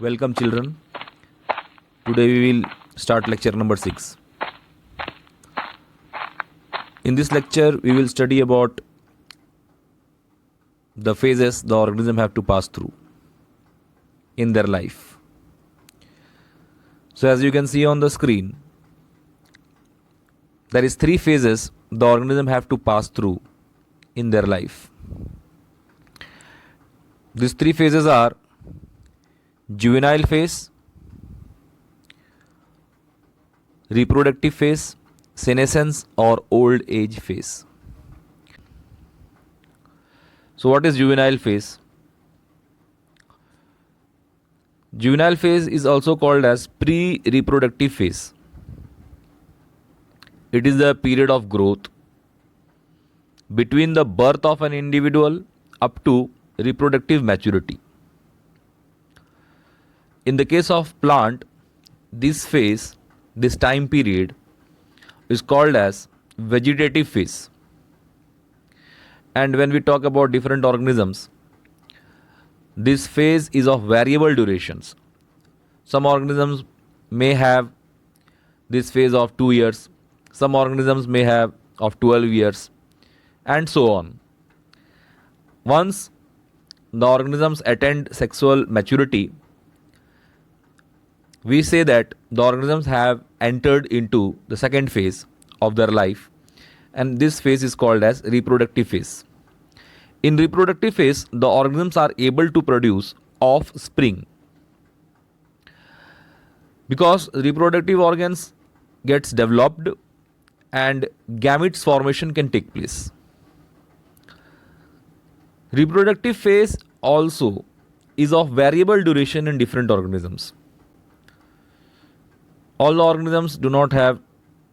Welcome, children. Today we will start lecture number 6. In this lecture, we will study about the phases the organism have to pass through in their life. So, as you can see on the screen, there is 3 phases the organism have to pass through in their life. These 3 phases are juvenile phase, reproductive phase, senescence or old age phase. So, what is juvenile phase? Juvenile phase is also called as pre-reproductive phase. It is the period of growth between the birth of an individual up to reproductive maturity. In the case of plant, this phase, this time period is called as vegetative phase. And when we talk about different organisms, this phase is of variable durations. Some organisms may have this phase of 2 years, some organisms may have of 12 years, and so on. Once the organisms attain sexual maturity, we say that the organisms have entered into the second phase of their life, and this phase is called as reproductive phase. In reproductive phase, the organisms are able to produce offspring. Because reproductive organs gets developed and gametes formation can take place. Reproductive phase also is of variable duration in different organisms. All the organisms do not have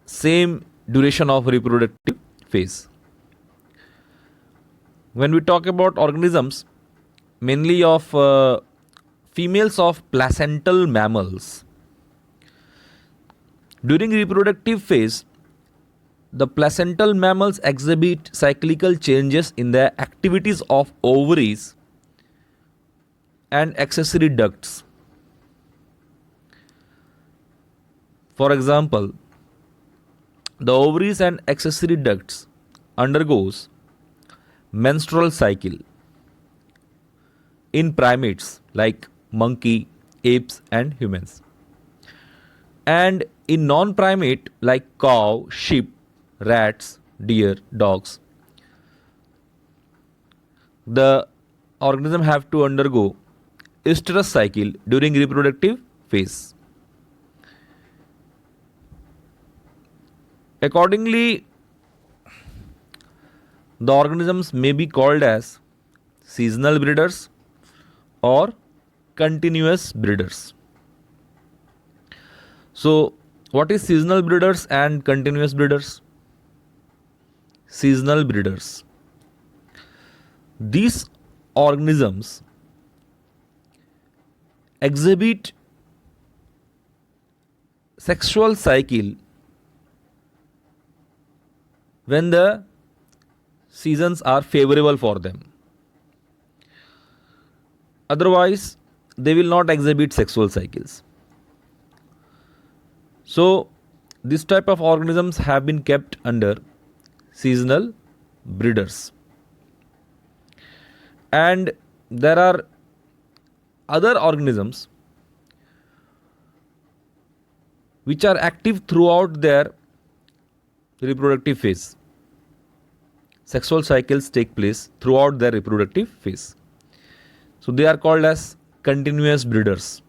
same duration of reproductive phase. When we talk about organisms, mainly of females of placental mammals, during reproductive phase, the placental mammals exhibit cyclical changes in the activities of ovaries and accessory ducts. For example, the ovaries and accessory ducts undergoes menstrual cycle in primates like monkey, apes and humans. And in non-primate like cow, sheep, rats, deer, dogs, the organism have to undergo estrous cycle during reproductive phase. Accordingly, the organisms may be called as seasonal breeders or continuous breeders. So, what is seasonal breeders and continuous breeders? Seasonal breeders, these organisms exhibit sexual cycle when the seasons are favorable for them. Otherwise, they will not exhibit sexual cycles. So, this type of organisms have been kept under seasonal breeders. And there are other organisms which are active throughout their reproductive phase. Sexual cycles take place throughout their reproductive phase. So they are called as continuous breeders.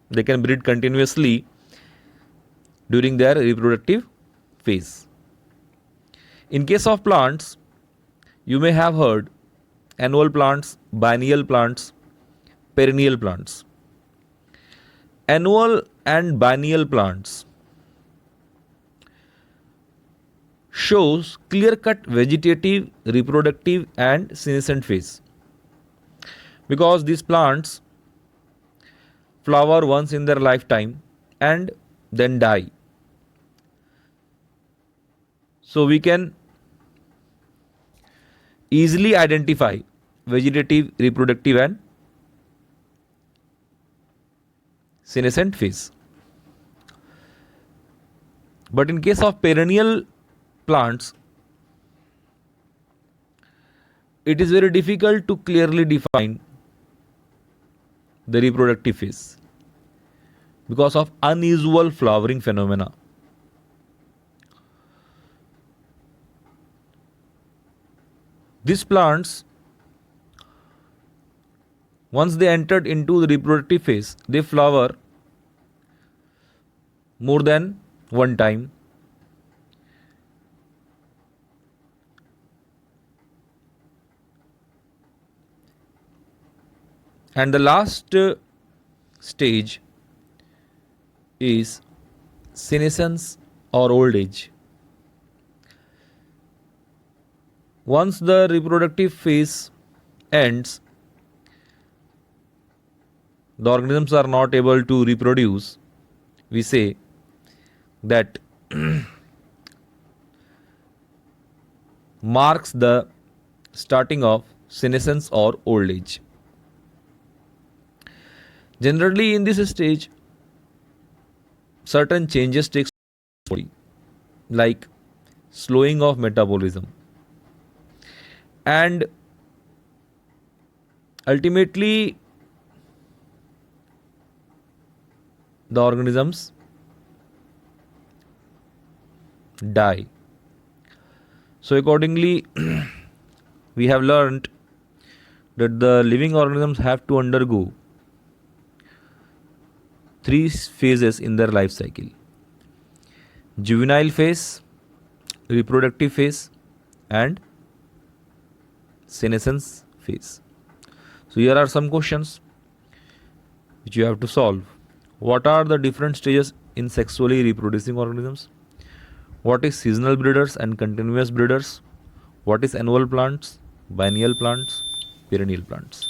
They can breed continuously during their reproductive phase. In case of plants, you may have heard annual plants, biennial plants, perennial plants. Annual and biennial plants shows clear-cut vegetative, reproductive and senescent phase. Because these plants flower once in their lifetime and then die. So we can easily identify vegetative, reproductive and senescent phase. But in case of perennial plants, it is very difficult to clearly define the reproductive phase because of unusual flowering phenomena. These plants, once they entered into the reproductive phase, they flower more than one time. And the last stage is senescence or old age. Once the reproductive phase ends, the organisms are not able to reproduce. We say that marks the starting of senescence or old age. Generally, in this stage, certain changes take place, like slowing of metabolism, and ultimately the organisms die. So accordingly, we have learnt that the living organisms have to undergo 3 phases in their life cycle: juvenile phase, reproductive phase, and senescence phase. So here are some questions which you have to solve. What are the different stages in sexually reproducing organisms? What is seasonal breeders and continuous breeders? What is annual plants, biennial plants, perennial plants?